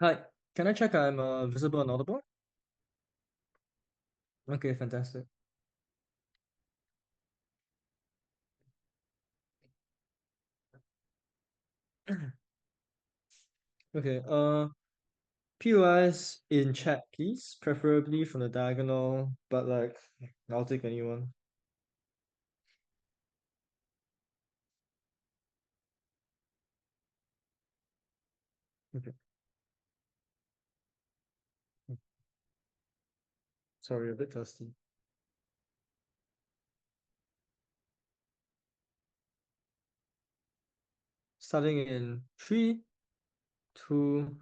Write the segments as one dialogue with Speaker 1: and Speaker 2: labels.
Speaker 1: Hi, can I check I'm visible and audible? Okay, fantastic. Okay, POIs in chat, please, preferably from the diagonal, but like I'll take anyone. Okay, sorry, a bit thirsty. Starting in three, two,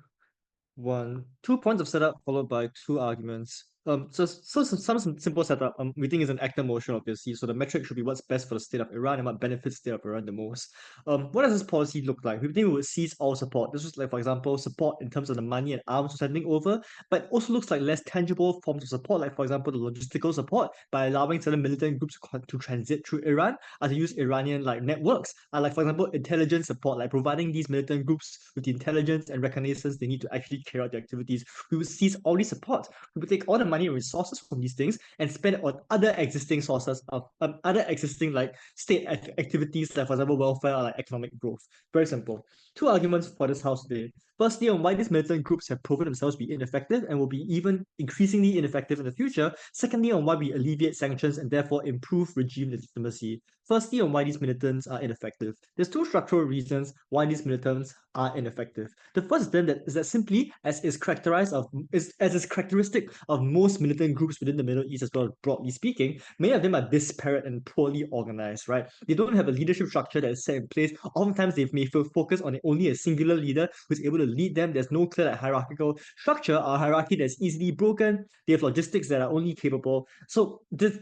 Speaker 1: one, 2 points of setup followed by two arguments. Some simple setup. We think is an actor motion, obviously. So the metric should be what's best for the state of Iran and what benefits the state of Iran the most. What does this policy look like? We think we would cease all support. This was like, for example, support in terms of the money and arms we're sending over, but it also looks like less tangible forms of support, like for example, the logistical support by allowing certain militant groups to transit through Iran, to use Iranian like networks, like for example, intelligence support, like providing these militant groups with the intelligence and reconnaissance they need to actually carry out their activities. We will seize all these support. We will take all the money and resources from these things and spend it on other existing sources of other existing like state activities, like for example, welfare or like economic growth. Very simple. Two arguments for this house today. Firstly, on why these militant groups have proven themselves to be ineffective and will be even increasingly ineffective in the future. Secondly, on why we alleviate sanctions and therefore improve regime legitimacy. Firstly, on why these militants are ineffective. There's two structural reasons why these militants are ineffective. The first then that is that simply as is characterized of as is characteristic of most militant groups within the Middle East as well, broadly speaking, many of them are disparate and poorly organized, right? They don't have a leadership structure that is set in place. Oftentimes they may feel focused on only a singular leader who's able to lead them. There's no clear like, hierarchical structure or hierarchy that's easily broken. They have logistics that are only capable. So this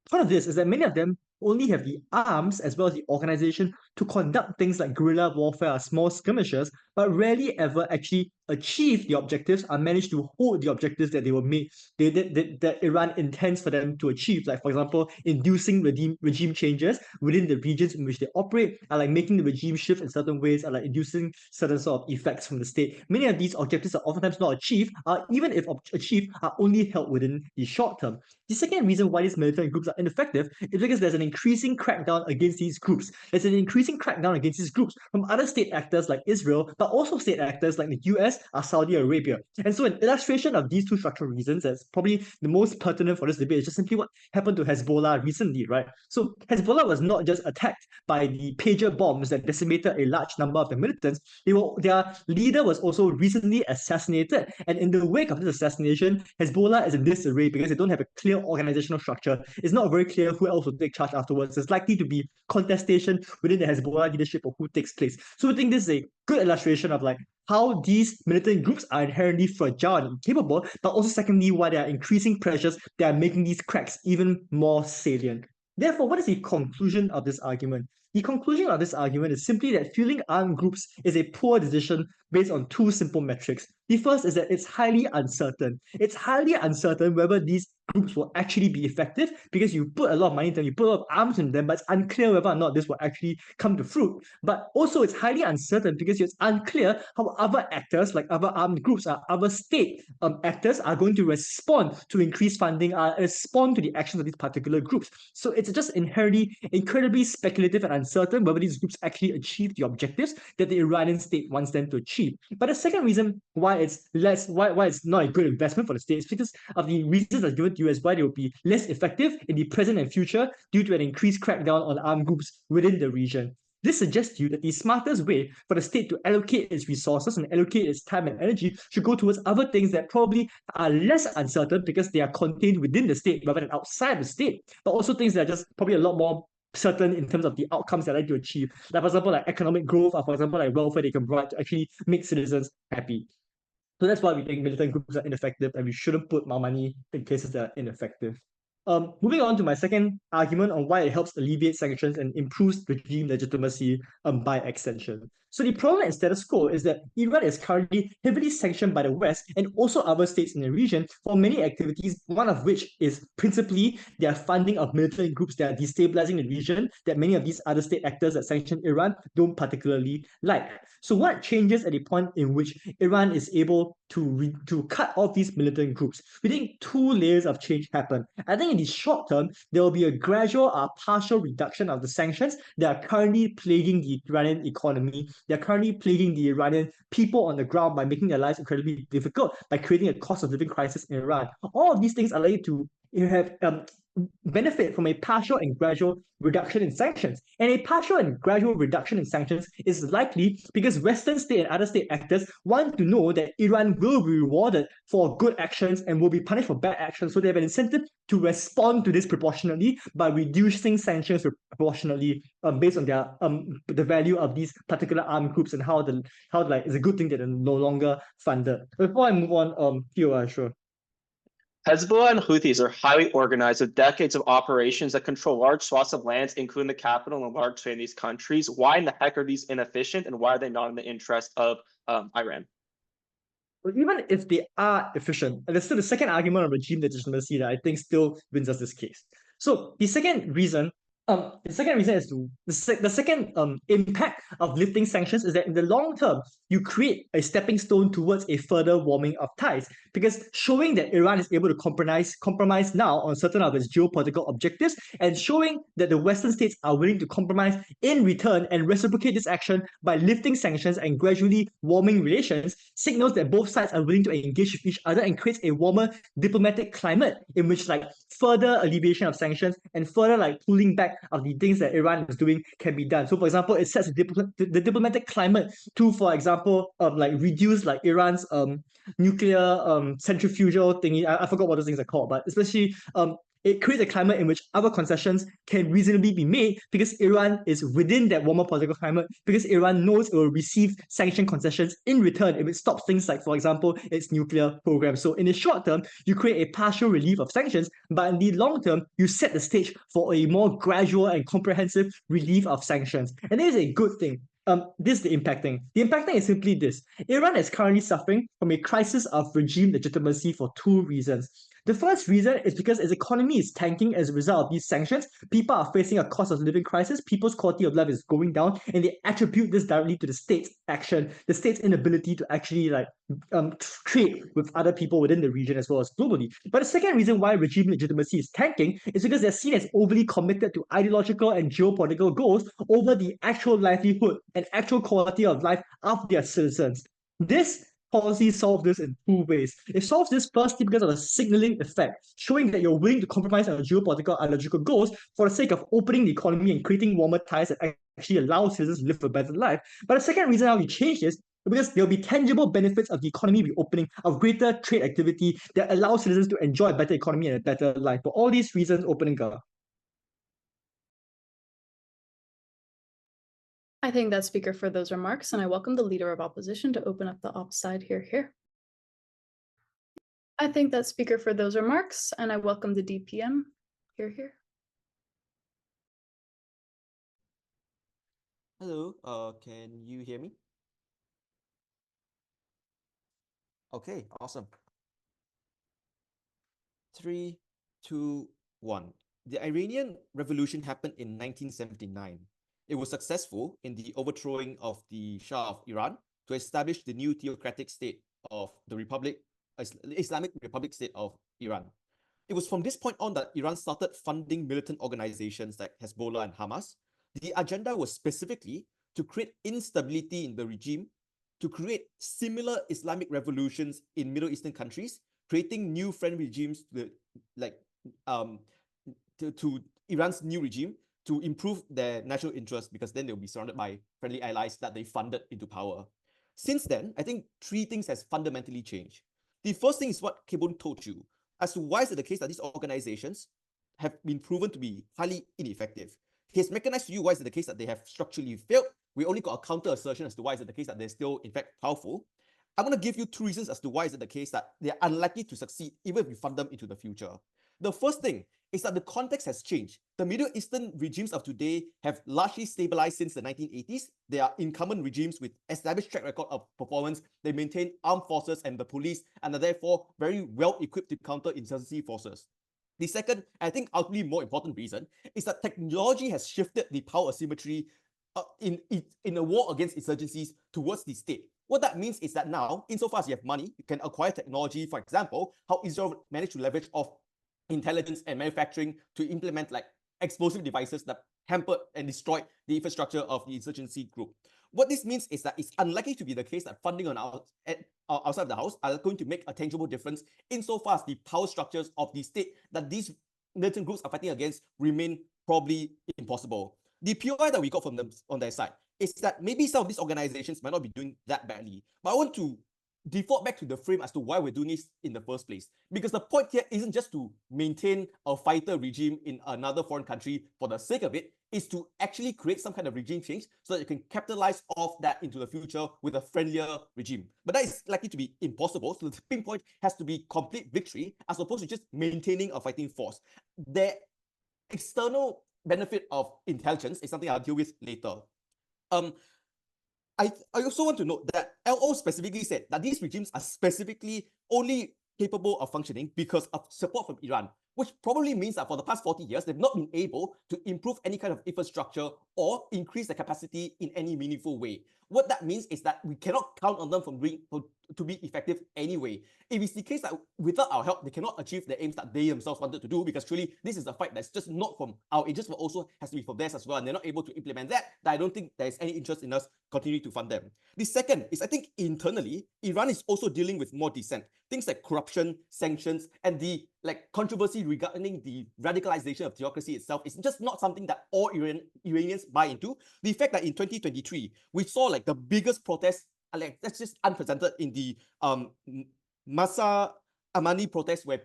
Speaker 1: part of this is that many of them only have the arms as well as the organization to conduct things like guerrilla warfare or small skirmishes, but rarely ever actually achieve the objectives or manage to hold the objectives that they were made that Iran intends for them to achieve. Like for example, inducing regime changes within the regions in which they operate, and like making the regime shift in certain ways, and like inducing certain sort of effects from the state. Many of these objectives are oftentimes not achieved, even if achieved, are only held within the short term. The second reason why these militant groups are ineffective is because there's an increasing crackdown against these groups. There's an increasing crackdown against these groups from other state actors like Israel, but also state actors like the US or Saudi Arabia. And so, an illustration of these two structural reasons that's probably the most pertinent for this debate is just simply what happened to Hezbollah recently, right? So, Hezbollah was not just attacked by the pager bombs that decimated a large number of the militants, their leader was also recently assassinated. And in the wake of this assassination, Hezbollah is in disarray because they don't have a clear organizational structure. It's not very clear who else will take charge afterwards. There's likely to be contestation within the Hezbollah leadership of who takes place. So we think this is a good illustration of like how these militant groups are inherently fragile and incapable, but also secondly, why there are increasing pressures that are making these cracks even more salient. Therefore, what is the conclusion of this argument? The conclusion of this argument is simply that fueling armed groups is a poor decision based on two simple metrics. The first is that it's highly uncertain. It's highly uncertain whether these groups will actually be effective because you put a lot of money into them, you put a lot of arms in them, but it's unclear whether or not this will actually come to fruit. But also, it's highly uncertain because it's unclear how other actors, like other armed groups or other state actors, are going to respond to increased funding, respond to the actions of these particular groups. So it's just inherently incredibly speculative and uncertain whether these groups actually achieve the objectives that the Iranian state wants them to achieve. But the second reason why it's not a good investment for the state is because of the reasons that are given to you as why they will be less effective in the present and future due to an increased crackdown on armed groups within the region. This suggests to you that the smartest way for the state to allocate its resources and allocate its time and energy should go towards other things that probably are less uncertain because they are contained within the state rather than outside the state, but also things that are just probably a lot more certain in terms of the outcomes that I like to achieve. Like for example, like economic growth, or for example, like welfare they can provide to actually make citizens happy. So that's why we think militant groups are ineffective and we shouldn't put more money in cases that are ineffective. Moving on to my second argument on why it helps alleviate sanctions and improves regime legitimacy by extension. So the problem in status quo is that Iran is currently heavily sanctioned by the West and also other states in the region for many activities, one of which is principally their funding of militant groups that are destabilizing the region that many of these other state actors that sanction Iran don't particularly like. So what changes at the point in which Iran is able to cut off these militant groups? We think two layers of change happen. I think in the short term, there will be a gradual or partial reduction of the sanctions that are currently plaguing the Iranian economy. They're currently plaguing the Iranian people on the ground by making their lives incredibly difficult, by creating a cost of living crisis in Iran. All of these things allow you to have benefit from a partial and gradual reduction in sanctions. And a partial and gradual reduction in sanctions is likely because Western state and other state actors want to know that Iran will be rewarded for good actions and will be punished for bad actions. So they have an incentive to respond to this proportionately by reducing sanctions proportionally based on their the value of these particular armed groups and how like it's a good thing that they're no longer funded. Before I move on, Theo, sure.
Speaker 2: Hezbollah and Houthis are highly organized with decades of operations that control large swaths of lands, including the capital and large trade in these countries. Why in the heck are these inefficient, and why are they not in the interest of Iran?
Speaker 1: But even if they are efficient, there's still the second argument of regime legitimacy that I think still wins us this case. So the second reason is the second impact of lifting sanctions is that in the long term, you create a stepping stone towards a further warming of ties. Because showing that Iran is able to compromise now on certain of its geopolitical objectives, and showing that the Western states are willing to compromise in return and reciprocate this action by lifting sanctions and gradually warming relations, signals that both sides are willing to engage with each other and creates a warmer diplomatic climate in which like further alleviation of sanctions and further like pulling back of the things that Iran is doing can be done. So, for example, it sets the diplomatic climate to, for example, like reduce like Iran's nuclear centrifugal thingy. I forgot what those things are called, but especially it creates a climate in which other concessions can reasonably be made because Iran is within that warmer political climate, because Iran knows it will receive sanction concessions in return if it stops things like, for example, its nuclear program. So in the short term, you create a partial relief of sanctions, but in the long term, you set the stage for a more gradual and comprehensive relief of sanctions. And this is a good thing. This is the impacting. The impacting is simply this. Iran is currently suffering from a crisis of regime legitimacy for two reasons. The first reason is because its economy is tanking as a result of these sanctions. People are facing a cost of living crisis. People's quality of life is going down, and they attribute this directly to the state's action, the state's inability to actually like trade with other people within the region as well as globally. But the second reason why regime legitimacy is tanking is because they're seen as overly committed to ideological and geopolitical goals over the actual livelihood and actual quality of life of their citizens. This policy solves this in two ways. It solves this firstly because of a signaling effect, showing that you're willing to compromise on geopolitical ideological goals for the sake of opening the economy and creating warmer ties that actually allow citizens to live a better life. But the second reason how we change this because there'll be tangible benefits of the economy reopening, of greater trade activity that allows citizens to enjoy a better economy and a better life. For all these reasons, opening up.
Speaker 3: I thank that speaker for those remarks, and I welcome the Leader of Opposition to open up the op side here. I thank that speaker for those remarks, and I welcome the DPM here.
Speaker 4: Hello, can you hear me? Okay, awesome. 3, 2, 1. The Iranian Revolution happened in 1979. It was successful in the overthrowing of the Shah of Iran to establish the new theocratic state of the Islamic Republic State of Iran. It was from this point on that Iran started funding militant organizations like Hezbollah and Hamas. The agenda was specifically to create instability in the regime, to create similar Islamic revolutions in Middle Eastern countries, creating new friendly regimes to Iran's new regime, to improve their national interests, because then they'll be surrounded by friendly allies that they funded into power. Since then, I think three things has fundamentally changed. The first thing is what Kebun told you, as to why is it the case that these organizations have been proven to be highly ineffective. He has mechanized to you why is it the case that they have structurally failed. We only got a counter assertion as to why is it the case that they're still, in fact, powerful. I'm going to give you two reasons as to why is it the case that they're unlikely to succeed even if we fund them into the future. The first thing is that the context has changed. The Middle Eastern regimes of today have largely stabilized since the 1980s. They are incumbent regimes with established track record of performance. They maintain armed forces and the police, and are therefore very well equipped to counter insurgency forces. The second, I think ultimately more important reason, is that technology has shifted the power asymmetry in a war against insurgencies towards the state. What that means is that now, insofar as you have money, you can acquire technology. For example, how Israel managed to leverage off intelligence and manufacturing to implement like explosive devices that hampered and destroyed the infrastructure of the insurgency group. What this means is that it's unlikely to be the case that funding outside of the house are going to make a tangible difference insofar as the power structures of the state that these militant groups are fighting against remain probably impossible. The POI that we got from them on their side is that maybe some of these organizations might not be doing that badly, but I want to default back to the frame as to why we're doing this in the first place. Because the point here isn't just to maintain a fighter regime in another foreign country for the sake of it, is to actually create some kind of regime change so that you can capitalize off that into the future with a friendlier regime. But that is likely to be impossible. So the tipping point has to be complete victory as opposed to just maintaining a fighting force. The external benefit of intelligence is something I'll deal with later. I also want to note that LO specifically said that these regimes are specifically only capable of functioning because of support from Iran, which probably means that for the past 40 years, they've not been able to improve any kind of infrastructure or increase the capacity in any meaningful way. What that means is that we cannot count on them to be effective anyway. If it's the case that without our help, they cannot achieve the aims that they themselves wanted to do, because truly this is a fight that's just not from our interests, but also has to be for theirs as well, and they're not able to implement that, I don't think there's any interest in us continuing to fund them. The second is, I think internally, Iran is also dealing with more dissent. Things like corruption, sanctions, and the controversy regarding the radicalization of theocracy itself is just not something that all Iranians buy into. The fact that in 2023, we saw the biggest protest, that's just unprecedented in the Masa Amani protest, where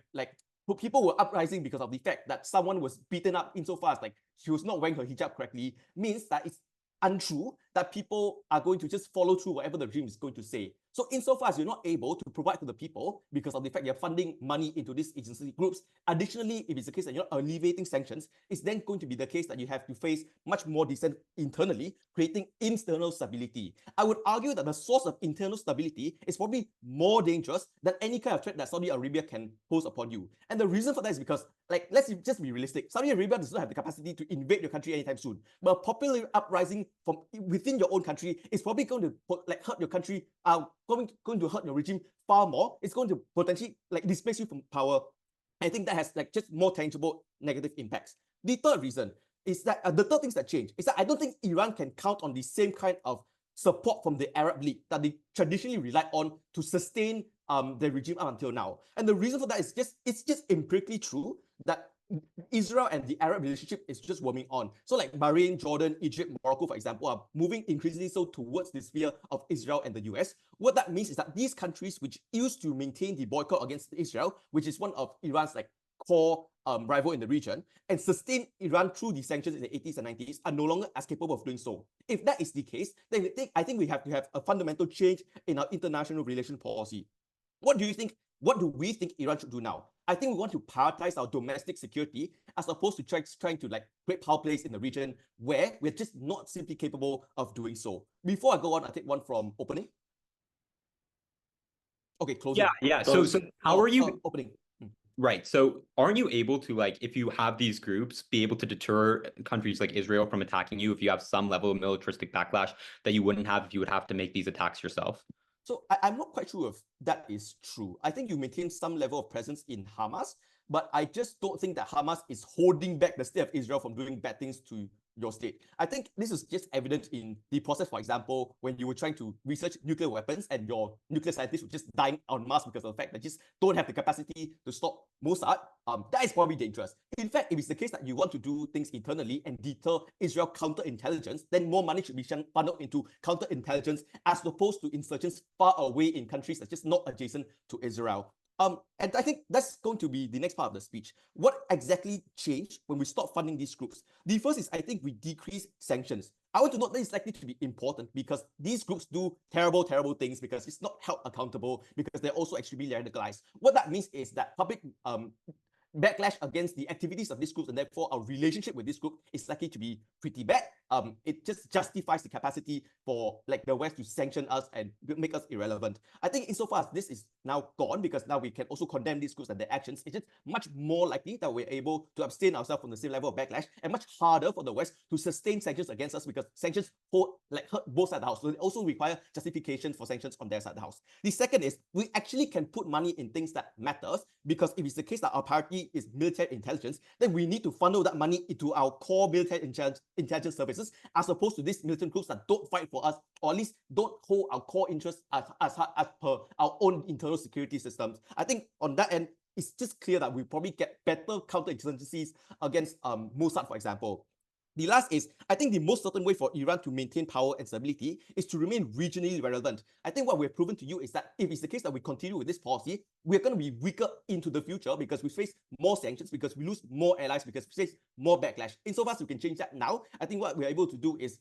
Speaker 4: people were uprising because of the fact that someone was beaten up insofar as she was not wearing her hijab correctly, means that it's untrue that people are going to just follow through whatever the regime is going to say. So insofar as you're not able to provide to the people because of the fact you're funding money into these agency groups, additionally, if it's the case that you're not alleviating sanctions, it's then going to be the case that you have to face much more dissent internally, creating internal stability. I would argue that the source of internal stability is probably more dangerous than any kind of threat that Saudi Arabia can pose upon you. And the reason for that is because, let's just be realistic. Saudi Arabia does not have the capacity to invade your country anytime soon. But a popular uprising from within your own country is probably going to hurt your country, going to hurt your regime far more. It's going to potentially displace you from power. I think that has just more tangible negative impacts. The third reason is that the third things that change is that I don't think Iran can count on the same kind of support from the Arab League that they traditionally relied on to sustain the regime up until now. And the reason for that is it's just empirically true that Israel and the Arab relationship is just warming on. So Bahrain, Jordan, Egypt, Morocco, for example, are moving increasingly so towards the sphere of Israel and the US. What that means is that these countries which used to maintain the boycott against Israel, which is one of Iran's core rival in the region, and sustain Iran through the sanctions in the 80s and 90s, are no longer as capable of doing so. If that is the case, then I think we have to have a fundamental change in our international relation policy. What do you think? What do we think Iran should do now? I think we want to prioritize our domestic security as opposed to trying to create power plays in the region where we're just not simply capable of doing so. Before I go on, I take one from opening. Okay, closing.
Speaker 5: Yeah. So how are you
Speaker 4: opening?
Speaker 5: Right. So aren't you able to, if you have these groups, be able to deter countries like Israel from attacking you if you have some level of militaristic backlash that you wouldn't have if you would have to make these attacks yourself?
Speaker 4: So I'm not quite sure if that is true. I think you maintain some level of presence in Hamas, but I just don't think that Hamas is holding back the state of Israel from doing bad things to your state. I think this is just evident in the process, for example, when you were trying to research nuclear weapons and your nuclear scientists were just dying en masse because of the fact that just don't have the capacity to stop Mossad. That is probably dangerous. In fact, if it's the case that you want to do things internally and deter Israel counterintelligence, then more money should be funneled into counterintelligence as opposed to insurgents far away in countries that's just not adjacent to Israel. And I think that's going to be the next part of the speech. What exactly changed when we stopped funding these groups? The first is, I think, we decrease sanctions. I want to note that it's likely to be important because these groups do terrible, terrible things because it's not held accountable, because they're also extremely radicalized. What that means is that public backlash against the activities of this group, and therefore our relationship with this group is likely to be pretty bad. It just justifies the capacity for like the West to sanction us and make us irrelevant. I think insofar as this is now gone, because now we can also condemn these groups and their actions, it's just much more likely that we're able to abstain ourselves from the same level of backlash, and much harder for the West to sustain sanctions against us, because sanctions hurt both sides of the house. So they also require justification for sanctions on their side of the house. The second is we actually can put money in things that matters, because if it's the case that our priority is military intelligence, then we need to funnel that money into our core military intelligence services, as opposed to these militant groups that don't fight for us, or at least don't hold our core interests as per our own internal security systems. I think on that end, it's just clear that we probably get better counterinsurgencies against Mossad, for example. The last is, I think the most certain way for Iran to maintain power and stability is to remain regionally relevant. I think what we've proven to you is that if it's the case that we continue with this policy, we're going to be weaker into the future, because we face more sanctions, because we lose more allies, because we face more backlash. Insofar as we can change that now, I think what we're able to do is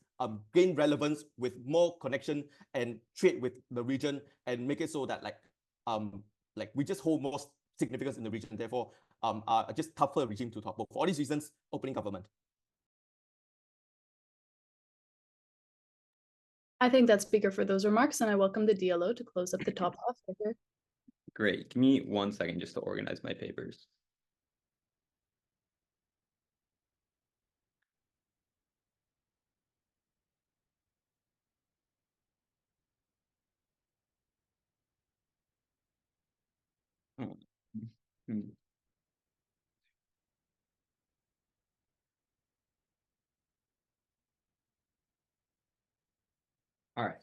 Speaker 4: gain relevance with more connection and trade with the region, and make it so that like we just hold more significance in the region, therefore just tougher regime to topple. For all these reasons, opening government.
Speaker 3: I thank that speaker for those remarks, and I welcome the DLO to close up the top half here.
Speaker 5: Great. Give me 1 second just to organize my papers. All right.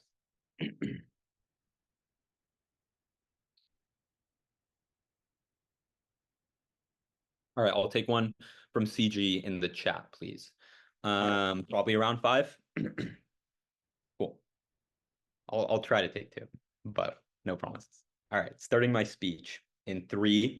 Speaker 5: All right, I'll take one from CG in the chat, please. Probably around 5. Cool. I'll try to take 2, but no promises. All right, starting my speech in 3,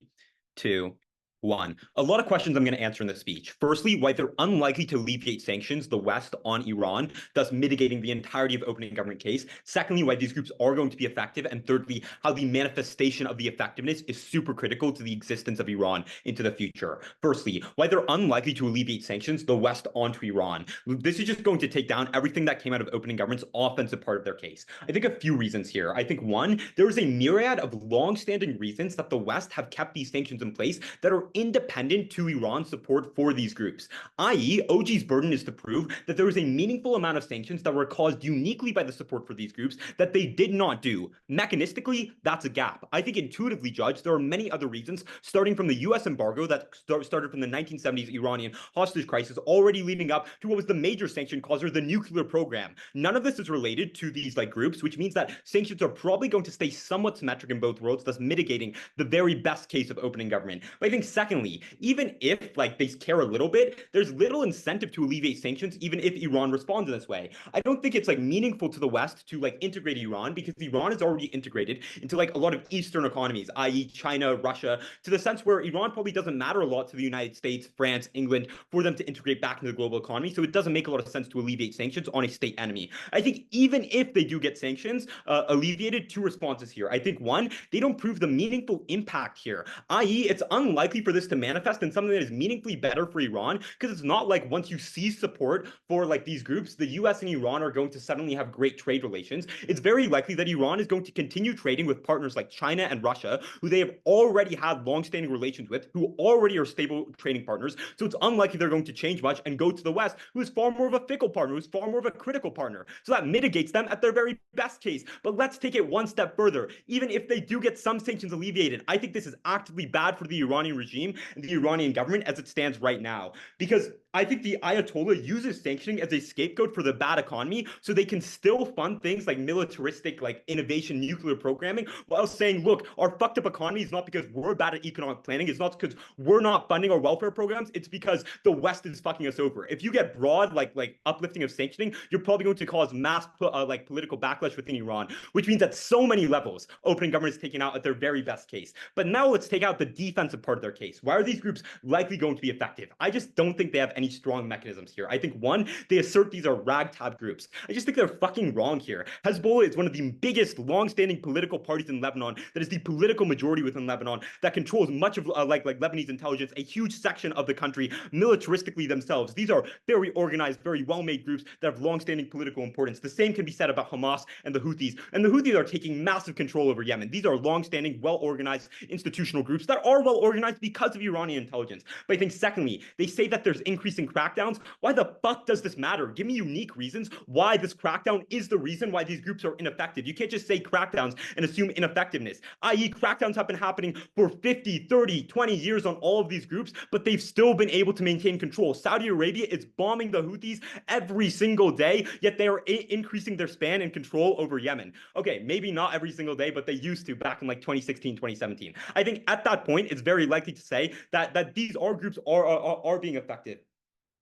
Speaker 5: 2, 1. A lot of questions I'm going to answer in the speech. Firstly, why they're unlikely to alleviate sanctions, the West, on Iran, thus mitigating the entirety of opening government case. Secondly, why these groups are going to be effective. And thirdly, how the manifestation of the effectiveness is super critical to the existence of Iran into the future. Firstly, why they're unlikely to alleviate sanctions, the West onto Iran. This is just going to take down everything that came out of opening government's offensive part of their case. I think a few reasons here. I think one, there is a myriad of long-standing reasons that the West have kept these sanctions in place that are independent to Iran's support for these groups, i.e. OG's burden is to prove that there is a meaningful amount of sanctions that were caused uniquely by the support for these groups that they did not do. Mechanistically, that's a gap. I think intuitively judged, there are many other reasons, starting from the US embargo that started from the 1970s Iranian hostage crisis, already leading up to what was the major sanction causer, the nuclear program. None of this is related to these groups, which means that sanctions are probably going to stay somewhat symmetric in both worlds, thus mitigating the very best case of opening government. But I think secondly, even if they care a little bit, there's little incentive to alleviate sanctions, even if Iran responds in this way. I don't think it's meaningful to the West to integrate Iran, because Iran is already integrated into a lot of Eastern economies, i.e. China, Russia, to the sense where Iran probably doesn't matter a lot to the United States, France, England, for them to integrate back into the global economy. So it doesn't make a lot of sense to alleviate sanctions on a state enemy. I think even if they do get sanctions alleviated, 2 responses here. I think one, they don't prove the meaningful impact here, i.e. it's unlikely for this to manifest in something that is meaningfully better for Iran, because it's not like once you see support for these groups, the US and Iran are going to suddenly have great trade relations. It's very likely that Iran is going to continue trading with partners like China and Russia, who they have already had long-standing relations with, who already are stable trading partners. So it's unlikely they're going to change much and go to the West, who is far more of a fickle partner, who's far more of a critical partner. So that mitigates them at their very best case. But let's take it one step further. Even if they do get some sanctions alleviated, I think this is actively bad for the Iranian regime and the Iranian government as it stands right now, because I think the Ayatollah uses sanctioning as a scapegoat for the bad economy, so they can still fund things like militaristic, innovation, nuclear programming, while saying, look, our fucked up economy is not because we're bad at economic planning, it's not because we're not funding our welfare programs, it's because the West is fucking us over. If you get broad, like uplifting of sanctioning, you're probably going to cause mass, political backlash within Iran, which means at so many levels, opening government is taken out at their very best case. But now let's take out the defensive part of their case. case? Why are these groups likely going to be effective? I just don't think they have any strong mechanisms here. I think one, they assert these are ragtag groups. I just think they're fucking wrong here. Hezbollah is one of the biggest long-standing political parties in Lebanon that is the political majority within Lebanon that controls much of like Lebanese intelligence, a huge section of the country militaristically themselves. These are very organized, very well-made groups that have long-standing political importance. The same can be said about Hamas and the Houthis. And the Houthis are taking massive control over Yemen. These are long-standing, well-organized institutional groups that are well-organized because of Iranian intelligence. But I think secondly, they say that there's increasing crackdowns. Why the fuck does this matter? Give me unique reasons why this crackdown is the reason why these groups are ineffective. You can't just say crackdowns and assume ineffectiveness, i.e. crackdowns have been happening for 50, 30, 20 years on all of these groups, but they've still been able to maintain control. Saudi Arabia is bombing the Houthis every single day, yet they are increasing their span and control over Yemen. Okay, maybe not every single day, but they used to back in like 2016, 2017. I think at that point, it's very likely to say that these groups are being effective.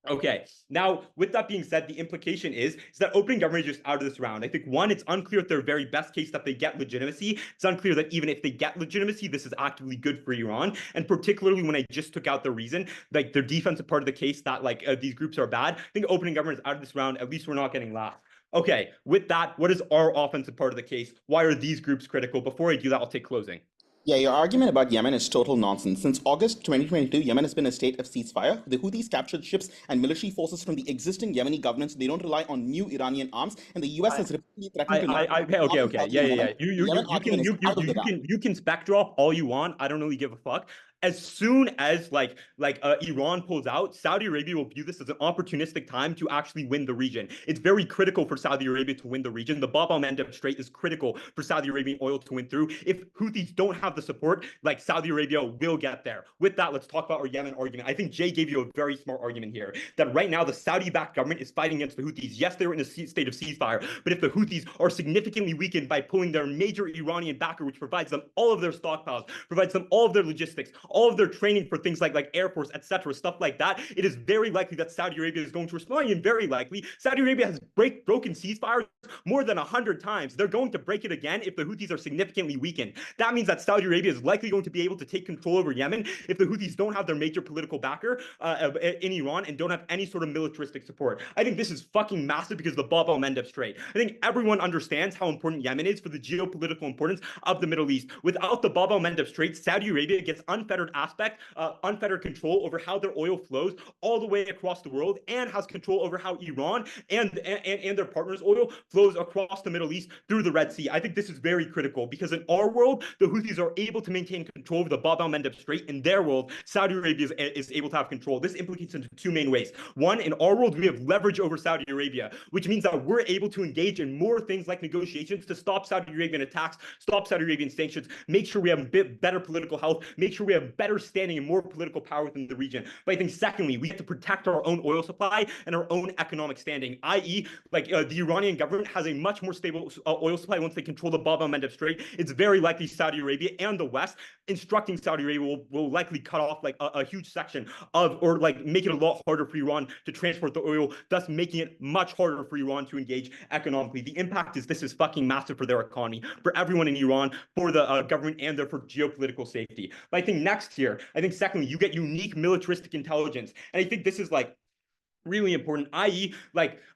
Speaker 5: Okay, now with that being said, the implication is that opening government is just out of this round. I think one, it's unclear at their very best case that they get legitimacy. It's unclear that even if they get legitimacy, this is actively good for Iran. And particularly when I just took out the reason, like their defensive part of the case that like these groups are bad, I think opening government is out of this round. At least we're not getting last. Okay, with that, what is our offensive part of the case? Why are these groups critical? Before I do that, I'll take closing.
Speaker 6: Yeah, your argument about Yemen is total nonsense. Since August 2022, Yemen has been a state of ceasefire. The Houthis captured ships and military forces from the existing Yemeni government, so they don't rely on new Iranian arms. And the US has repeatedly threatened to
Speaker 5: Okay. Yeah. You can spec drop all you want. I don't really give a fuck. As soon as Iran pulls out, Saudi Arabia will view this as an opportunistic time to actually win the region. It's very critical for Saudi Arabia to win the region. The Bab al-Mandeb Strait is critical for Saudi Arabian oil to win through. If Houthis don't have the support, like Saudi Arabia will get there. With that, let's talk about our Yemen argument. I think Jay gave you a very smart argument here that right now the Saudi-backed government is fighting against the Houthis. Yes, they're in a state of ceasefire, but if the Houthis are significantly weakened by pulling their major Iranian backer, which provides them all of their stockpiles, provides them all of their logistics, all of their training for things like Air Force, etc., stuff like that, it is very likely that Saudi Arabia is going to respond, and very likely Saudi Arabia has broken ceasefires more than 100 times. They're going to break it again if the Houthis are significantly weakened. That means that Saudi Arabia is likely going to be able to take control over Yemen if the Houthis don't have their major political backer in Iran and don't have any sort of militaristic support. I think this is fucking massive because of the Bab al-Mandeb Strait. I think everyone understands how important Yemen is for the geopolitical importance of the Middle East. Without the Bab al-Mandeb Strait, Saudi Arabia gets unfettered control over how their oil flows all the way across the world, and has control over how Iran and their partners' oil flows across the Middle East through the Red Sea. I think this is very critical because in our world, the Houthis are able to maintain control over the Bab al-Mandeb Strait. In their world, Saudi Arabia is able to have control. This implicates into two main ways. One, in our world, we have leverage over Saudi Arabia, which means that we're able to engage in more things like negotiations to stop Saudi Arabian attacks, stop Saudi Arabian sanctions, make sure we have a bit better political health, make sure we have better standing and more political power within the region. But I think secondly, we have to protect our own oil supply and our own economic standing, i.e. the Iranian government has a much more stable oil supply once they control the Bab al-Mandeb Strait. It's very likely Saudi Arabia and the West instructing Saudi Arabia will likely cut off a huge section of, or make it a lot harder for Iran to transport the oil, thus making it much harder for Iran to engage economically. The impact is this is fucking massive for their economy, for everyone in Iran, for the government, and therefore geopolitical safety. But I think next here, secondly, you get unique militaristic intelligence. And I think this is really important, i.e.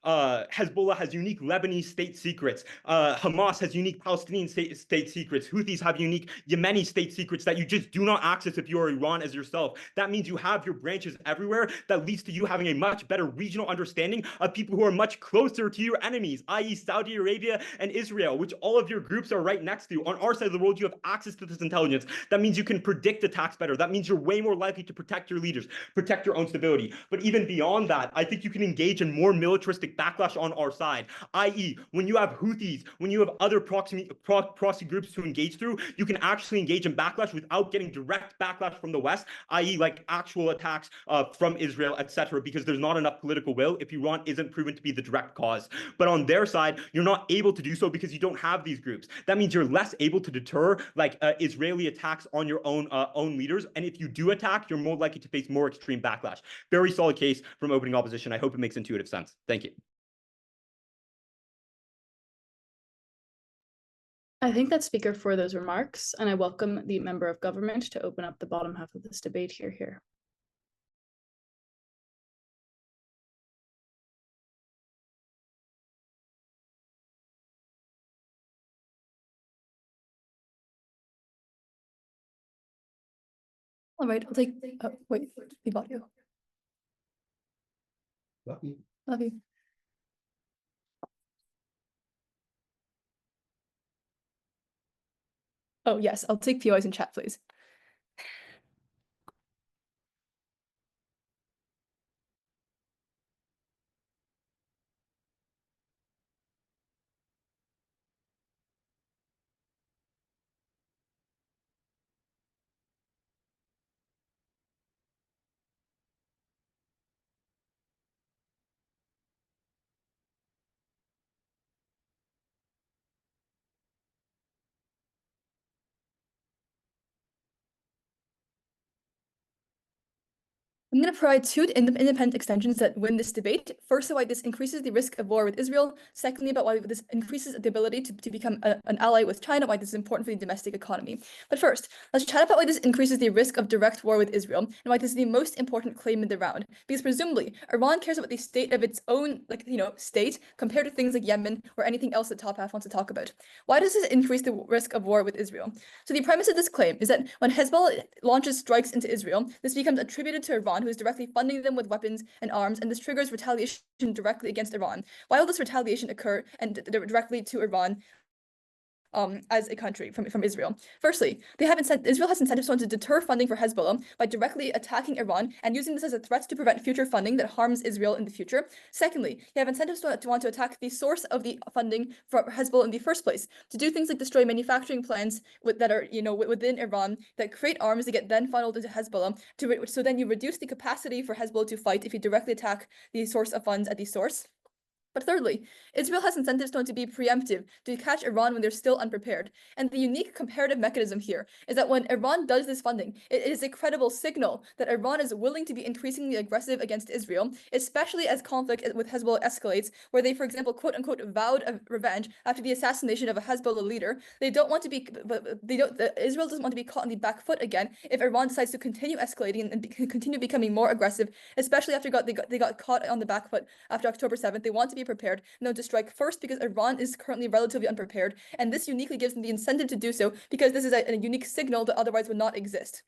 Speaker 5: Hezbollah has unique Lebanese state secrets. Hamas has unique Palestinian state secrets. Houthis have unique Yemeni state secrets that you just do not access if you are Iran as yourself. That means you have your branches everywhere. That leads to you having a much better regional understanding of people who are much closer to your enemies, i.e. Saudi Arabia and Israel, which all of your groups are right next to. On our side of the world, you have access to this intelligence. That means you can predict attacks better. That means you're way more likely to protect your leaders, protect your own stability. But even beyond that, I think you can engage in more militaristic backlash on our side, i.e. when you have Houthis, when you have other proxy groups to engage through, you can actually engage in backlash without getting direct backlash from the West, i.e. actual attacks from Israel, etc., because there's not enough political will if Iran isn't proven to be the direct cause. But on their side, you're not able to do so because you don't have these groups. That means you're less able to deter Israeli attacks on your own leaders, and if you do attack, you're more likely to face more extreme backlash. Very solid case from opening opposition. I hope it makes intuitive sense. Thank you.
Speaker 3: I thank that speaker for those remarks, and I welcome the member of government to open up the bottom half of this debate here. All right, I'll take, wait, leave audio.
Speaker 1: Love you.
Speaker 3: Love you. Oh, yes, I'll take POIs in chat, please. I'm going to provide two independent extensions that win this debate. First, why this increases the risk of war with Israel. Secondly, about why this increases the ability to become an ally with China, why this is important for the domestic economy. But first, let's chat about why this increases the risk of direct war with Israel and why this is the most important claim in the round. Because presumably, Iran cares about the state of its own, state compared to things like Yemen or anything else that top half wants to talk about. Why does this increase the risk of war with Israel? So the premise of this claim is that when Hezbollah launches strikes into Israel, this becomes attributed to Iran, who is directly funding them with weapons and arms, and this triggers retaliation directly against Iran. Why will this retaliation occur and directly to Iran as a country from Israel? Firstly, Israel has incentives to deter funding for Hezbollah by directly attacking Iran and using this as a threat to prevent future funding that harms Israel in the future. Secondly, they have incentives to want to attack the source of the funding for Hezbollah in the first place, to do things like destroy manufacturing plants that are within Iran that create arms that get then funneled into Hezbollah. So then you reduce the capacity for Hezbollah to fight if you directly attack the source of funds at the source. But thirdly, Israel has incentives to be preemptive, to catch Iran when they're still unprepared. And the unique comparative mechanism here is that when Iran does this funding, it is a credible signal that Iran is willing to be increasingly aggressive against Israel, especially as conflict with Hezbollah escalates, where they, for example, quote unquote, vowed revenge after the assassination of a Hezbollah leader. They don't want to be, Israel doesn't want to be caught on the back foot again if Iran decides to continue escalating and continue becoming more aggressive, especially after they got caught on the back foot after October 7th. They want to be prepared, to strike first because Iran is currently relatively unprepared, and this uniquely gives them the incentive to do so because this is a unique signal that otherwise would not exist.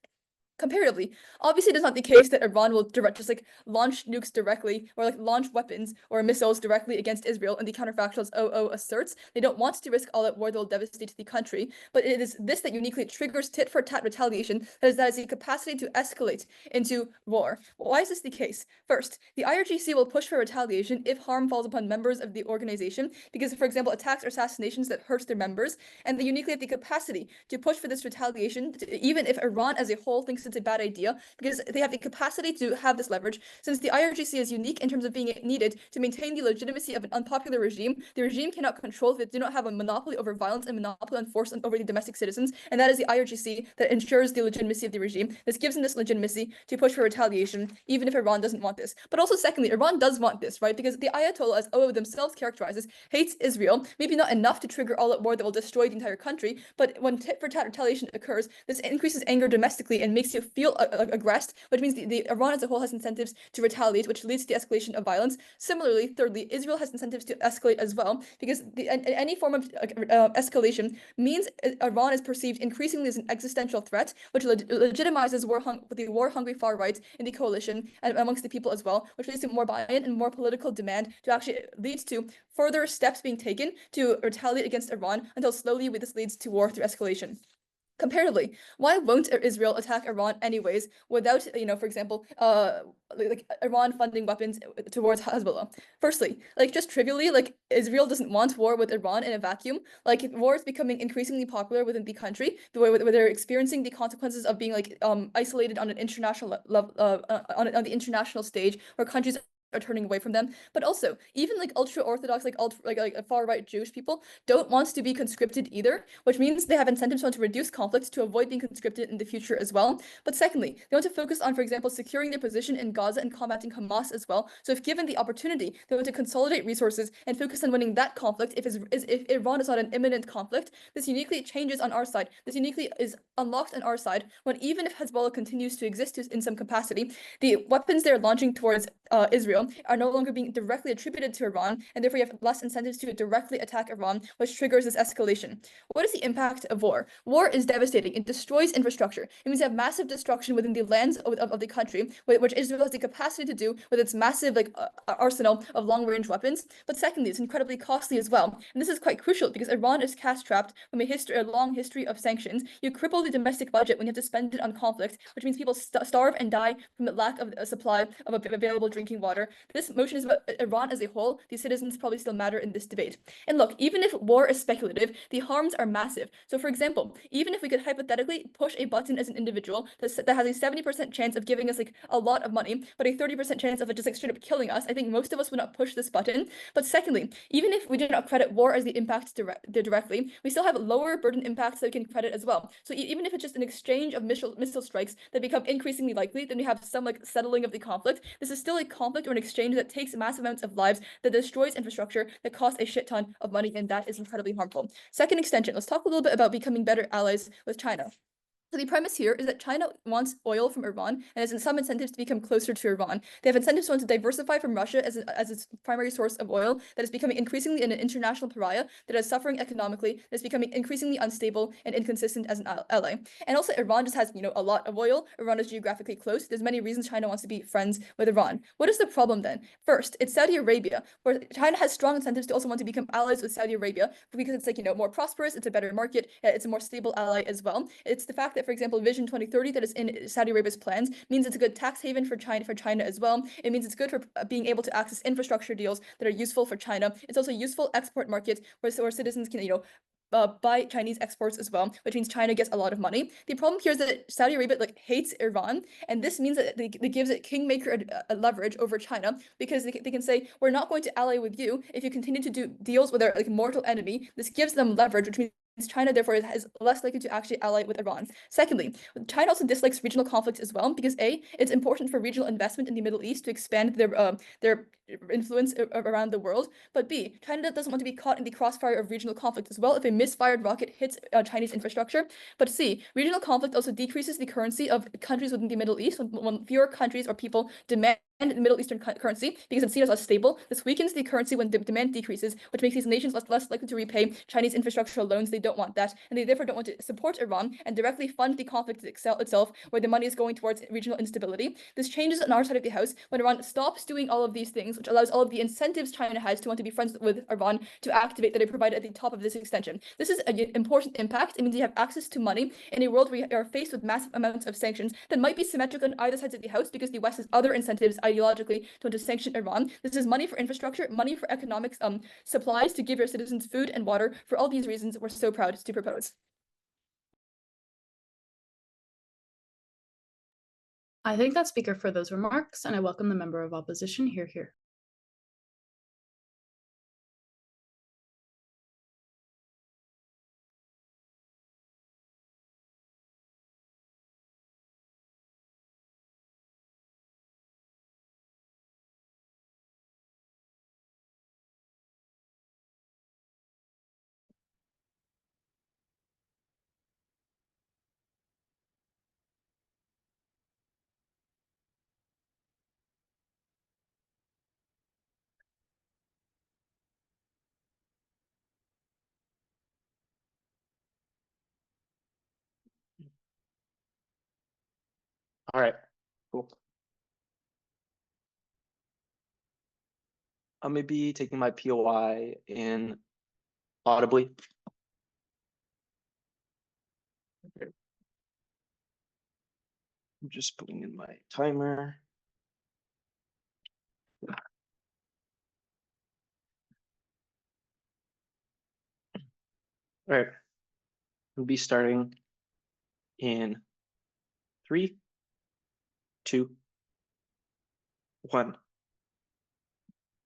Speaker 3: Comparatively, obviously, it is not the case that Iran will just launch nukes directly or launch weapons or missiles directly against Israel, and the counterfactuals OO asserts they don't want to risk all out war that will devastate the country. But it is this that uniquely triggers tit for tat retaliation that is the capacity to escalate into war. Why is this the case? First, the IRGC will push for retaliation if harm falls upon members of the organization, because, for example, attacks or assassinations that hurts their members, and they uniquely have the capacity to push for this retaliation, even if Iran as a whole thinks it's a bad idea, because they have the capacity to have this leverage. Since the IRGC is unique in terms of being needed to maintain the legitimacy of an unpopular regime, the regime cannot control if it do not have a monopoly over violence and monopoly on force over the domestic citizens, and that is the IRGC that ensures the legitimacy of the regime. This gives them this legitimacy to push for retaliation, even if Iran doesn't want this. But also, secondly, Iran does want this, right? Because the Ayatollah, as OO themselves characterizes, hates Israel, maybe not enough to trigger all-out war that will destroy the entire country, but when tit-for-tat retaliation occurs, this increases anger domestically and makes you feel aggressed, which means the Iran as a whole has incentives to retaliate, which leads to the escalation of violence. Similarly, thirdly, Israel has incentives to escalate as well, because any form of escalation means Iran is perceived increasingly as an existential threat, which legitimizes the war-hungry far right in the coalition and amongst the people as well, which leads to more buy-in and more political demand to actually leads to further steps being taken to retaliate against Iran until slowly this leads to war through escalation. Comparatively, why won't Israel attack Iran anyways without, for example, Iran funding weapons towards Hezbollah? Firstly, just trivially, Israel doesn't want war with Iran in a vacuum. War is becoming increasingly popular within the country, where they're experiencing the consequences of being isolated on an international level, on the international stage, where countries are turning away from them, but also even like ultra orthodox, like far right Jewish people don't want to be conscripted either, which means they have incentives to reduce conflicts to avoid being conscripted in the future as well. But secondly, they want to focus on, for example, securing their position in Gaza and combating Hamas as well. So if given the opportunity, they want to consolidate resources and focus on winning that conflict. If Iran is not an imminent conflict, this uniquely changes on our side. This uniquely is unlocked on our side when even if Hezbollah continues to exist in some capacity, the weapons they're launching towards Israel are no longer being directly attributed to Iran, and therefore you have less incentives to directly attack Iran, which triggers this escalation. What is the impact of war? War is devastating. It destroys infrastructure. It means you have massive destruction within the lands of the country, which Israel has the capacity to do with its massive arsenal of long-range weapons. But secondly, it's incredibly costly as well. And this is quite crucial because Iran is cash-strapped from a long history of sanctions. You cripple the domestic budget when you have to spend it on conflict, which means people starve and die from the lack of a supply of available drinking water. This motion is about Iran as a whole. These citizens probably still matter in this debate. And look, even if war is speculative, the harms are massive. So for example, even if we could hypothetically push a button as an individual that has a 70% chance of giving us like a lot of money, but a 30% chance of it just like straight up killing us, I think most of us would not push this button. But secondly, even if we did not credit war as the impact directly, we still have lower burden impacts that we can credit as well. So even if it's just an exchange of missile strikes that become increasingly likely, then we have some like settling of the conflict. This is still a conflict or an exchange that takes massive amounts of lives, that destroys infrastructure, that costs a shit ton of money, and that is incredibly harmful. Second extension, let's talk a little bit about becoming better allies with China. So the premise here is that China wants oil from Iran and has some incentives to become closer to Iran. They have incentives to want to diversify from Russia as its primary source of oil that is becoming increasingly an international pariah, that is suffering economically, that is becoming increasingly unstable and inconsistent as an ally. And also Iran just has, a lot of oil. Iran is geographically close. There's many reasons China wants to be friends with Iran. What is the problem then? First, it's Saudi Arabia, where China has strong incentives to also want to become allies with Saudi Arabia because it's more prosperous, it's a better market, it's a more stable ally as well. It's the fact that, for example, Vision 2030 that is in Saudi Arabia's plans means it's a good tax haven for China as well. It means it's good for being able to access infrastructure deals that are useful for China. It's also a useful export market where citizens can, buy Chinese exports as well, which means China gets a lot of money. The problem here is that Saudi Arabia hates Iran, and this means that it gives it kingmaker a leverage over China because they can say, we're not going to ally with you if you continue to do deals with our mortal enemy. This gives them leverage, which means China therefore is less likely to actually ally with Iran. Secondly, China also dislikes regional conflicts as well because it's important for regional investment in the Middle East to expand their influence around the world. But B, China doesn't want to be caught in the crossfire of regional conflict as well if a misfired rocket hits Chinese infrastructure. But C, regional conflict also decreases the currency of countries within the Middle East when fewer countries or people demand the Middle Eastern currency because it's seen as less stable. This weakens the currency when demand decreases, which makes these nations less likely to repay Chinese infrastructural loans. They don't want that, and they therefore don't want to support Iran and directly fund the conflict itself, where the money is going towards regional instability. This changes on our side of the house when Iran stops doing all of these things, which allows all of the incentives China has to want to be friends with Iran to activate that are provided at the top of this extension. This is an important impact. It means you have access to money in a world where you are faced with massive amounts of sanctions that might be symmetric on either sides of the house because the West has other incentives ideologically to want to sanction Iran. This is money for infrastructure, money for economics, supplies to give your citizens food and water. For all these reasons, we're so proud to propose.
Speaker 7: I thank that speaker for those remarks, and I welcome the member of opposition. Hear, hear.
Speaker 2: All right, cool. I'm gonna be taking my POI in audibly. Okay. I'm just putting in my timer. All right, we'll be starting in 3, 2, 1.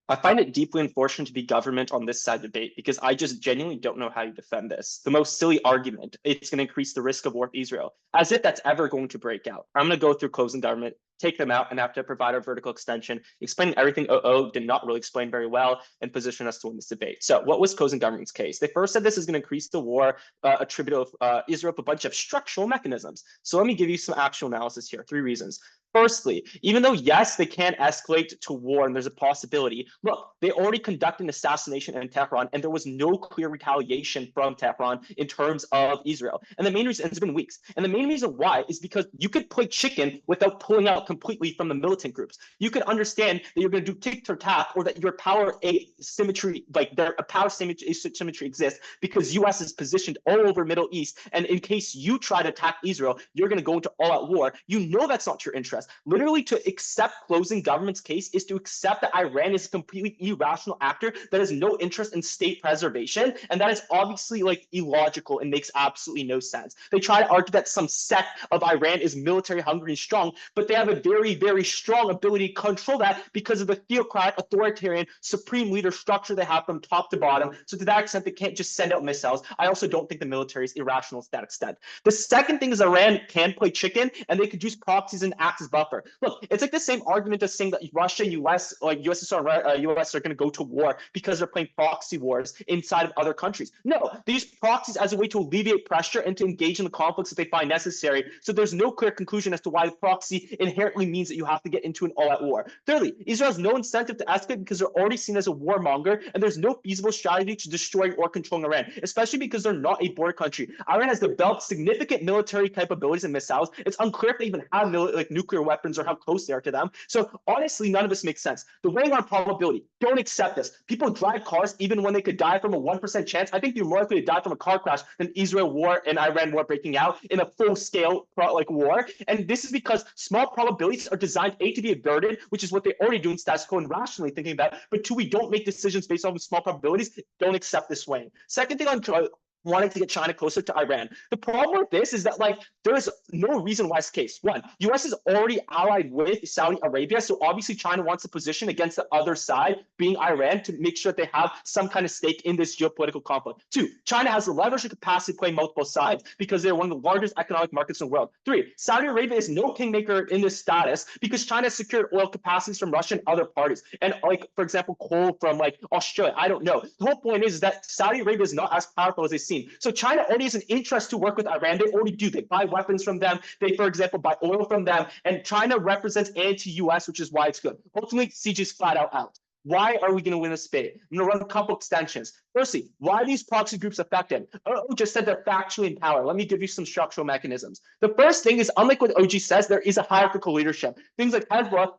Speaker 2: I find it deeply unfortunate to be government on this side of the debate because I just genuinely don't know how you defend this. The most silly argument, it's going to increase the risk of war with Israel, as if that's ever going to break out. I'm going to go through closing government, take them out, and have to provide our vertical extension, explaining everything OO did not really explain very well and position us to win this debate. So what was closing government's case? They first said this is going to increase the war attributable to Israel with a bunch of structural mechanisms. So let me give you some actual analysis here. 3 reasons. Firstly, even though, yes, they can escalate to war and there's a possibility, look, they already conducted an assassination in Tehran and there was no clear retaliation from Tehran in terms of Israel. And the main reason, it's been weeks. And the main reason why is because you could play chicken without pulling out completely from the militant groups. You could understand that you're going to do tic-tac or that your power asymmetry, like their power asymmetry exists because US is positioned all over Middle East. And in case you try to attack Israel, you're going to go into all-out war. You know that's not your interest. Literally, to accept closing government's case is to accept that Iran is a completely irrational actor that has no interest in state preservation, and that is obviously like illogical and makes absolutely no sense. They try to argue that some sect of Iran is military hungry and strong, but they have a very, very strong ability to control that because of the theocratic, authoritarian, supreme leader structure they have from top to bottom. So to that extent, they can't just send out missiles. I also don't think the military is irrational to that extent. The second thing is Iran can play chicken, and they could use proxies and act as buffer. Look, it's like the same argument as saying that Russia, US, like USSR and US are going to go to war because they're playing proxy wars inside of other countries. No, they use proxies as a way to alleviate pressure and to engage in the conflicts that they find necessary. So there's no clear conclusion as to why the proxy inherently means that you have to get into an all-out war. Thirdly, Israel has no incentive to escalate because they're already seen as a warmonger, and there's no feasible strategy to destroy or controlling Iran, especially because they're not a border country. Iran has developed significant military capabilities and missiles. It's unclear if they even have nuclear weapons or how close they are to them. So honestly, none of this makes sense. The weighing on probability, don't accept this. People drive cars even when they could die from a 1% chance. I think you're more likely to die from a car crash than Israel war and Iran war breaking out in a full-scale war. And this is because small probabilities are designed, A, to be averted, which is what they already do in status quo and rationally thinking about, but 2, we don't make decisions based on small probabilities. Don't accept this weighing. Second thing on wanting to get China closer to Iran. The problem with this is that there is no reason why it's the case. 1, US is already allied with Saudi Arabia, so obviously China wants a position against the other side, being Iran, to make sure that they have some kind of stake in this geopolitical conflict. 2, China has the leverage and capacity to play multiple sides because they're one of the largest economic markets in the world. 3, Saudi Arabia is no kingmaker in this status because China has secured oil capacities from Russia and other parties. And for example, coal from Australia. I don't know. The whole point is that Saudi Arabia is not as powerful as they seem. So China already has an interest to work with Iran. They already do. They buy weapons from them. They, for example, buy oil from them. And China represents anti-US, which is why it's good. Ultimately, CG is flat out. Why are we going to win this debate? I'm going to run a couple extensions. Firstly, why are these proxy groups affected? OG just said they're factually in power. Let me give you some structural mechanisms. The first thing is, unlike what OG says, there is a hierarchical leadership. Things like Hezbollah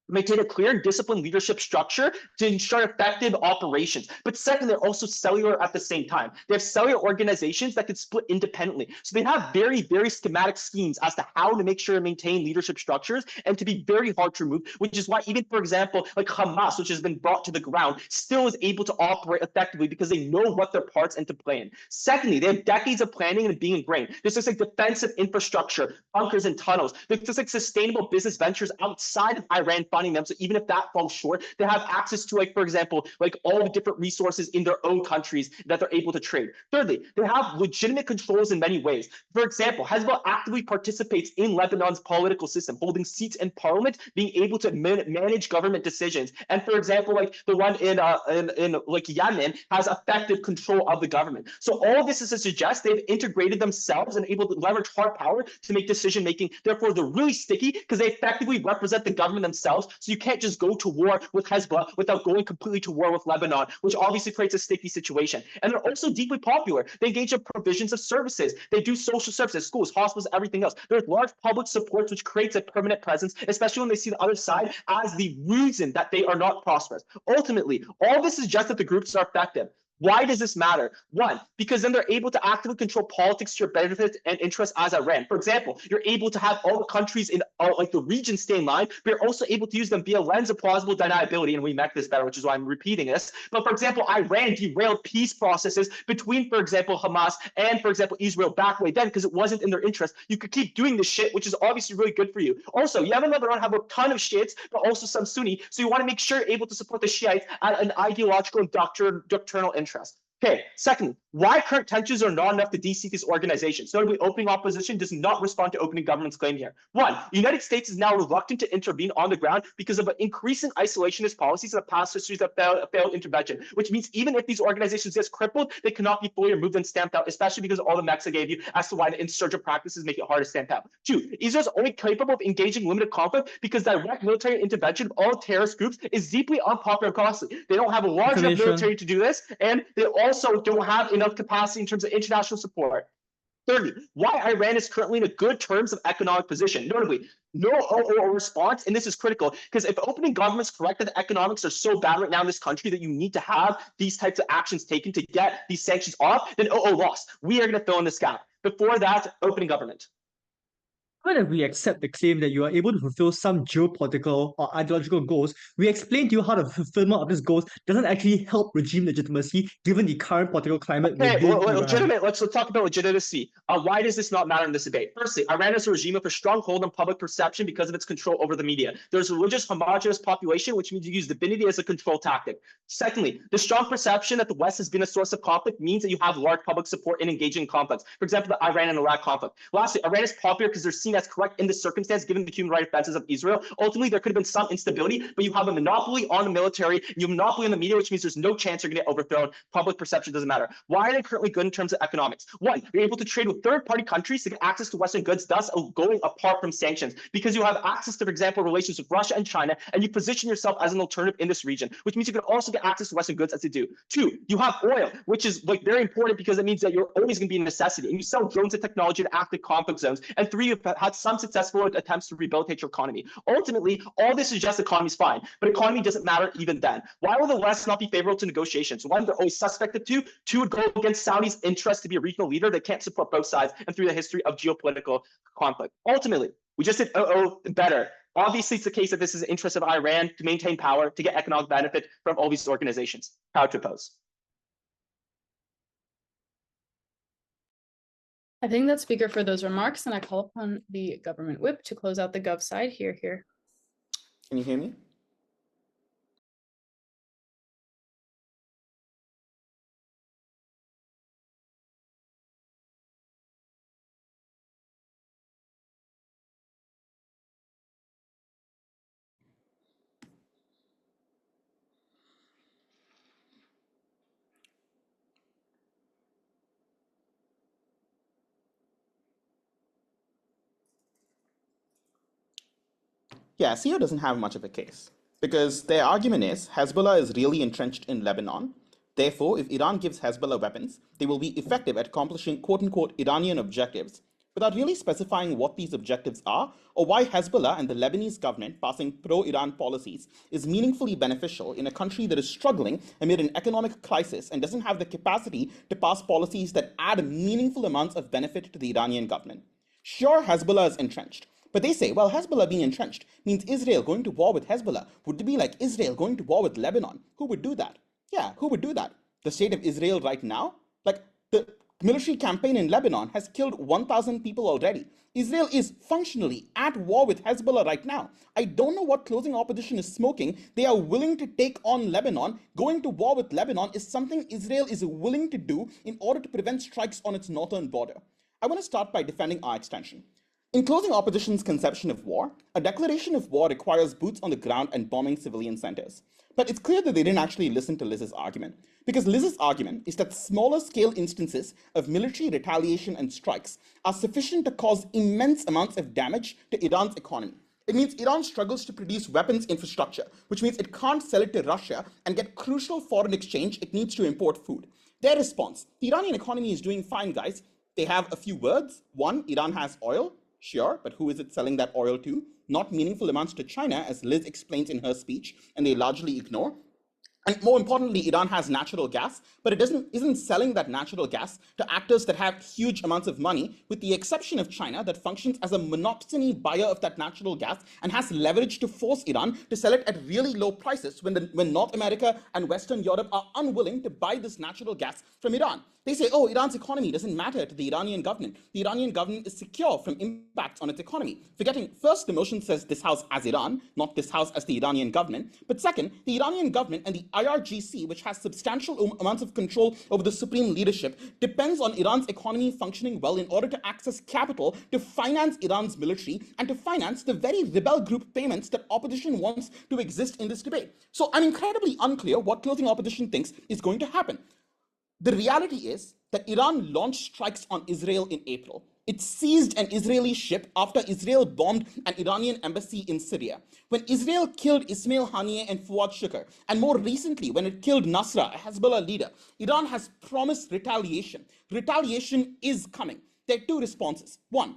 Speaker 2: maintain a clear and disciplined leadership structure to ensure effective operations. But second, they're also cellular at the same time. They have cellular organizations that could split independently. So they have very, very schematic schemes as to how to make sure to maintain leadership structures and to be very hard to remove, which is why even, for example, Hamas, which has been brought to the ground, still is able to operate effectively because they know what their parts and to play in. Secondly, they have decades of planning and being ingrained. This is defensive infrastructure, bunkers and tunnels. This is sustainable business ventures outside of Iran funding them. So even if that falls short, they have access to, for example, all the different resources in their own countries that they're able to trade. Thirdly, they have legitimate controls in many ways. For example, Hezbollah actively participates in Lebanon's political system, holding seats in parliament, being able to manage government decisions. And for example, the one in Yemen has effective control of the government. So all of this is to suggest they've integrated themselves and able to leverage hard power to make decision making. Therefore, they're really sticky because they effectively represent the government themselves. So you can't just go to war with Hezbollah without going completely to war with Lebanon, which obviously creates a sticky situation. And they're also deeply popular. They engage in provisions of services. They do social services, schools, hospitals, everything else. There's large public support, which creates a permanent presence, especially when they see the other side as the reason that they are not prosperous. Ultimately, all this suggests that the groups are effective. Why does this matter? One, because then they're able to actively control politics to your benefit and interest as Iran. For example, you're able to have all the countries in like the region stay in line, but you're also able to use them via lens of plausible deniability. And we met this better, which is why I'm repeating this. But for example, Iran derailed peace processes between, for example, Hamas and, for example, Israel back way then because it wasn't in their interest. You could keep doing this shit, which is obviously really good for you. Also, Yemen and Lebanon have a ton of Shiites, but also some Sunni. So you want to make sure you're able to support the Shiites at an ideological and doctrinal interest. Okay, secondly, why current tensions are not enough to de-seat these organizations? Notably, opening opposition does not respond to opening government's claim here. One, the United States is now reluctant to intervene on the ground because of increasing isolationist policies and the past histories of failed intervention, which means even if these organizations get crippled, they cannot be fully removed and stamped out, especially because of all the Mex I gave you as to why the insurgent practices make it hard to stamp out. Two, Israel is only capable of engaging limited conflict because direct military intervention of all terrorist groups is deeply unpopular and costly. They don't have a large enough military to do this, and they also don't have enough capacity in terms of international support. Thirdly, why Iran is currently in a good terms of economic position. Notably, no OO response, and this is critical because if opening government's correct that the economics are so bad right now in this country that you need to have these types of actions taken to get these sanctions off, then OO lost. We are going to fill in this gap. Before that, opening government.
Speaker 1: Even if we accept the claim that you are able to fulfill some geopolitical or ideological goals, we explain to you how the fulfillment of these goals doesn't actually help regime legitimacy given the current political climate
Speaker 2: Okay,
Speaker 1: within Iran.
Speaker 2: legitimate. Let's talk about legitimacy. Why does this not matter in this debate? Firstly, Iran is a regime with a strong hold on public perception because of its control over the media. There's a religious homogenous population, which means you use divinity as a control tactic. Secondly, the strong perception that the West has been a source of conflict means that you have large public support in engaging in conflicts. For example, the Iran and Iraq conflict. Lastly, Iran is popular because they're seen as correct in this circumstance given the human rights offenses of Israel. Ultimately, there could have been some instability, but you have a monopoly on the military, and you have a monopoly on the media, which means there's no chance you're going to get overthrown. Public perception doesn't matter. Why are they currently good in terms of economics? One, you're able to trade with third-party countries to get access to Western goods, thus going apart from sanctions, because you have access to, for example, relations with Russia and China, and you position yourself as an alternative in this region, which means you can also get access to Western goods as they do. Two, you have oil, which is like very important because it means that you're always going to be a necessity, and you sell drones and technology to active conflict zones. And three, you've had some successful attempts to rehabilitate your economy. Ultimately, all this suggests the economy is fine, but economy doesn't matter even then. Why will the West not be favorable to negotiations? One, they're always suspect of two. Two would go against Saudi's interest to be a regional leader. They can't support both sides, and through the history of geopolitical conflict. Ultimately, we just did better. Obviously, it's the case that this is the interest of Iran to maintain power, to get economic benefit from all these organizations. Proud to oppose.
Speaker 7: I thank that speaker for those remarks, and I call upon the government whip to close out the gov side. Here.
Speaker 6: Can you hear me? Yeah, CEO doesn't have much of a case because their argument is Hezbollah is really entrenched in Lebanon. Therefore, if Iran gives Hezbollah weapons, they will be effective at accomplishing quote-unquote Iranian objectives without really specifying what these objectives are or why Hezbollah and the Lebanese government passing pro-Iran policies is meaningfully beneficial in a country that is struggling amid an economic crisis and doesn't have the capacity to pass policies that add meaningful amounts of benefit to the Iranian government. Sure, Hezbollah is entrenched, but they say, well, Hezbollah being entrenched means Israel going to war with Hezbollah. Would it be like Israel going to war with Lebanon? Who would do that? Yeah, who would do that? The state of Israel right now? Like, the military campaign in Lebanon has killed 1,000 people already. Israel is functionally at war with Hezbollah right now. I don't know what closing opposition is smoking. They are willing to take on Lebanon. Going to war with Lebanon is something Israel is willing to do in order to prevent strikes on its northern border. I want to start by defending our extension. In closing opposition's conception of war, a declaration of war requires boots on the ground and bombing civilian centers. But it's clear that they didn't actually listen to Liz's argument, because Liz's argument is that smaller scale instances of military retaliation and strikes are sufficient to cause immense amounts of damage to Iran's economy. It means Iran struggles to produce weapons infrastructure, which means it can't sell it to Russia and get crucial foreign exchange it needs to import food. Their response: the Iranian economy is doing fine, guys. They have a few words. One, Iran has oil. Sure, but who is it selling that oil to? Not meaningful amounts to China, as Liz explains in her speech, and they largely ignore. And more importantly, Iran has natural gas, but it isn't selling that natural gas to actors that have huge amounts of money, with the exception of China, that functions as a monopsony buyer of that natural gas and has leverage to force Iran to sell it at really low prices when North America and Western Europe are unwilling to buy this natural gas from Iran. They say, oh, Iran's economy doesn't matter to the Iranian government. The Iranian government is secure from impacts on its economy. Forgetting, first, the motion says this house as Iran, not this house as the Iranian government. But second, the Iranian government and the IRGC, which has substantial amounts of control over the supreme leadership, depends on Iran's economy functioning well in order to access capital to finance Iran's military and to finance the very rebel group payments that opposition wants to exist in this debate. So I'm incredibly unclear what closing opposition thinks is going to happen. The reality is that Iran launched strikes on Israel in April. It seized an Israeli ship after Israel bombed an Iranian embassy in Syria. When Israel killed Ismail Haniyeh and Fuad Shukr, and more recently when it killed Nasra, a Hezbollah leader, Iran has promised retaliation. Retaliation is coming. There are two responses. One,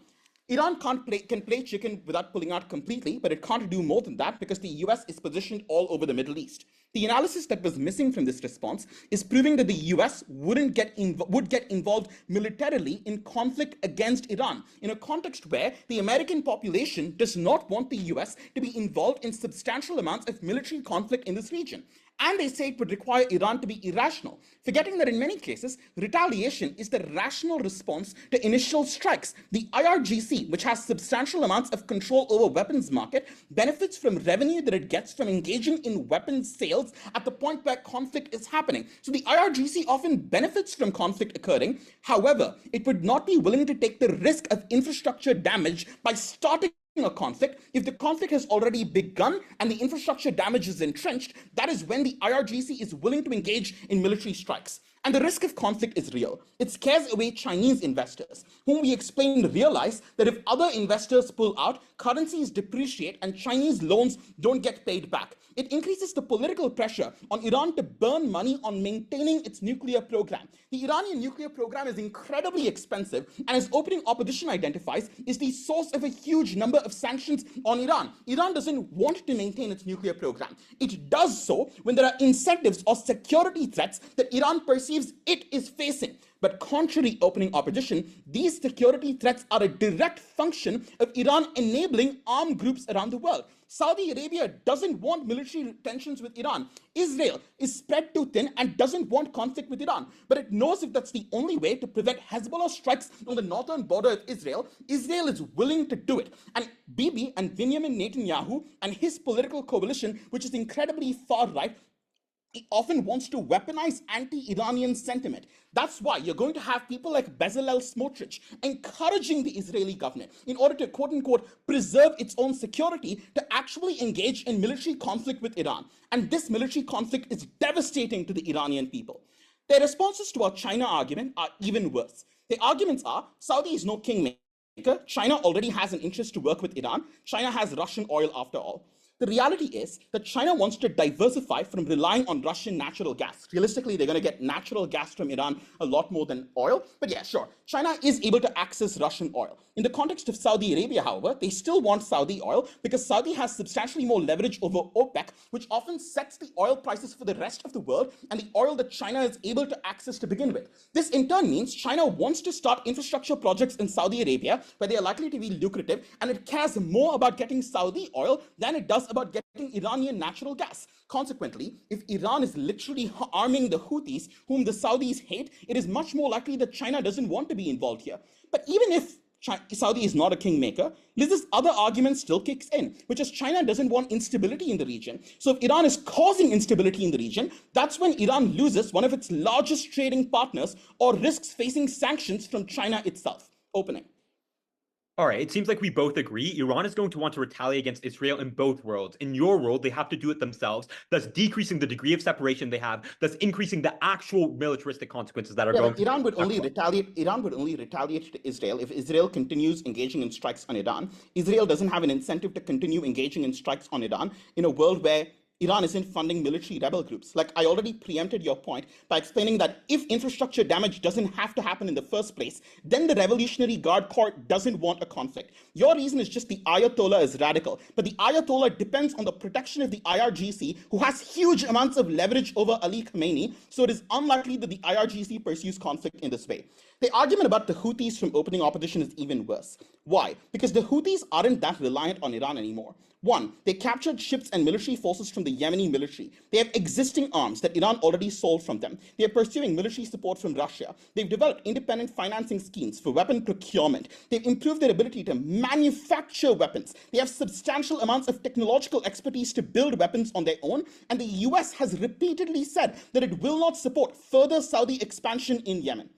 Speaker 6: Iran can play chicken without pulling out completely, but it can't do more than that because the US is positioned all over the Middle East. The analysis that was missing from this response is proving that the US would get involved militarily in conflict against Iran in a context where the American population does not want the US to be involved in substantial amounts of military conflict in this region. And they say it would require Iran to be irrational, forgetting that in many cases, retaliation is the rational response to initial strikes. The IRGC, which has substantial amounts of control over weapons market, benefits from revenue that it gets from engaging in weapons sales at the point where conflict is happening. So the IRGC often benefits from conflict occurring. However, it would not be willing to take the risk of infrastructure damage by starting a conflict. If the conflict has already begun and the infrastructure damage is entrenched, that is when the IRGC is willing to engage in military strikes. And the risk of conflict is real. It scares away Chinese investors, whom we explained realize that if other investors pull out, currencies depreciate and Chinese loans don't get paid back. It increases the political pressure on Iran to burn money on maintaining its nuclear program. The Iranian nuclear program is incredibly expensive, and as opening opposition identifies, is the source of a huge number of sanctions on Iran. Iran doesn't want to maintain its nuclear program. It does so when there are incentives or security threats that Iran perceives it is facing. But contrary opening opposition, these security threats are a direct function of Iran enabling armed groups around the world. Saudi Arabia doesn't want military tensions with Iran. Israel is spread too thin and doesn't want conflict with Iran. But it knows if that's the only way to prevent Hezbollah strikes on the northern border of Israel, Israel is willing to do it. And Bibi and Benjamin Netanyahu and his political coalition, which is incredibly far-right, he often wants to weaponize anti-Iranian sentiment. That's why you're going to have people like Bezalel Smotrich encouraging the Israeli government in order to, quote-unquote, preserve its own security to actually engage in military conflict with Iran. And this military conflict is devastating to the Iranian people. Their responses to our China argument are even worse. The arguments are, Saudi is no kingmaker. China already has an interest to work with Iran. China has Russian oil after all. The reality is that China wants to diversify from relying on Russian natural gas. Realistically, they're going to get natural gas from Iran a lot more than oil. But yeah, sure, China is able to access Russian oil. In the context of Saudi Arabia, however, they still want Saudi oil because Saudi has substantially more leverage over OPEC, which often sets the oil prices for the rest of the world and the oil that China is able to access to begin with. This in turn means China wants to start infrastructure projects in Saudi Arabia where they are likely to be lucrative, and it cares more about getting Saudi oil than it does about getting Iranian natural gas. Consequently, if Iran is literally arming the Houthis, whom the Saudis hate, it is much more likely that China doesn't want to be involved here. But even if Saudi is not a kingmaker, Liz's other argument still kicks in, which is China doesn't want instability in the region. So if Iran is causing instability in the region, that's when Iran loses one of its largest trading partners or risks facing sanctions from China itself. Opening.
Speaker 5: All right, it seems like we both agree Iran is going to want to retaliate against Israel in both worlds. In your world, they have to do it themselves, thus decreasing the degree of separation they have, thus increasing the actual militaristic consequences that are going to
Speaker 6: Iran would only retaliate to Israel if Israel continues engaging in strikes on Iran. Israel doesn't have an incentive to continue engaging in strikes on Iran in a world where Iran isn't funding military rebel groups. Like, I already preempted your point by explaining that if infrastructure damage doesn't have to happen in the first place, then the Revolutionary Guard Corps doesn't want a conflict. Your reason is just the Ayatollah is radical, but the Ayatollah depends on the protection of the IRGC, who has huge amounts of leverage over Ali Khamenei, so it is unlikely that the IRGC pursues conflict in this way. The argument about the Houthis from opening opposition is even worse. Why? Because the Houthis aren't that reliant on Iran anymore. One, they captured ships and military forces from the Yemeni military. They have existing arms that Iran already sold from them. They are pursuing military support from Russia. They've developed independent financing schemes for weapon procurement. They've improved their ability to manufacture weapons. They have substantial amounts of technological expertise to build weapons on their own. And the US has repeatedly said that it will not support further Saudi expansion in Yemen.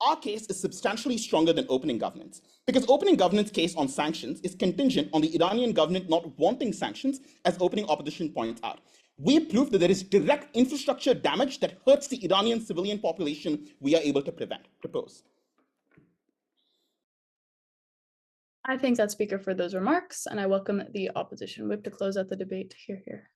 Speaker 6: Our case is substantially stronger than opening governance, because opening governance case on sanctions is contingent on the Iranian government not wanting sanctions, as opening opposition points out. We prove that there is direct infrastructure damage that hurts the Iranian civilian population we are able to propose.
Speaker 7: I thank that speaker for those remarks, and I welcome the opposition whip to close out the debate. Here.